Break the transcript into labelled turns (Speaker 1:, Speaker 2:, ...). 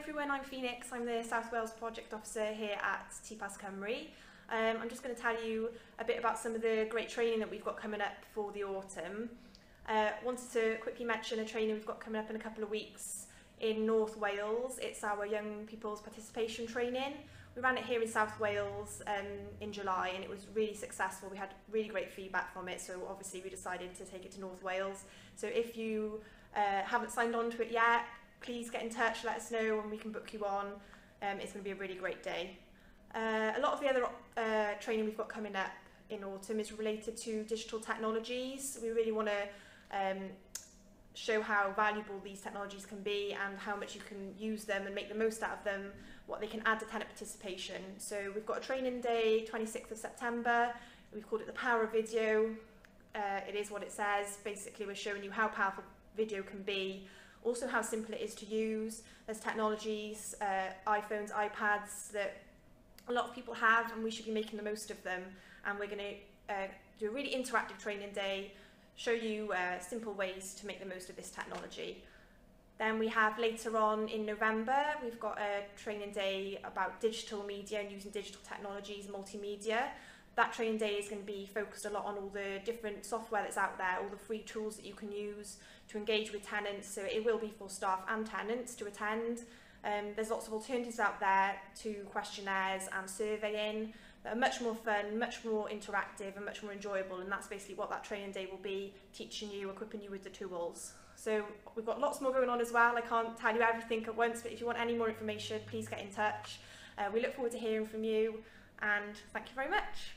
Speaker 1: everyone, I'm Phoenix. I'm the South Wales Project Officer here at TPAS Cymru. I'm just going to tell you a bit about some of the great training that we've got coming up for the autumn. Wanted to quickly mention a training we've got coming up in a couple of weeks in North Wales. It's our Young People's Participation Training. We ran it here in South Wales in July and it was really successful. We had really great feedback from it, so obviously we decided to take it to North Wales. So if you haven't signed on to it yet, please get in touch, let us know and we can book you on. It's going to be a really great day. A lot of the other training we've got coming up in autumn is related to digital technologies. We really want to show how valuable these technologies can be and how much you can use them and make the most out of them, what they can add to tenant participation. So we've got a training day, 26th of September. We've called it the power of video. It is what it says. Basically, we're showing you how powerful video can be, also how simple it is to use. There's technologies, iPhones, iPads that a lot of people have and we should be making the most of them. And we're going to do a really interactive training day, show you simple ways to make the most of this technology. Then we have later on in November, we've got a training day about digital media and using digital technologies, multimedia. That training day is going to be focused a lot on all the different software that's out there, all the free tools that you can use to engage with tenants. So it will be for staff and tenants to attend. There's lots of alternatives out there to questionnaires and surveying that are much more fun, much more interactive and much more enjoyable, and that's basically what that training day will be, teaching you, equipping you with the tools. So we've got lots more going on as well. I can't tell you everything at once, but if you want any more information, please get in touch. We look forward to hearing from you and thank you very much.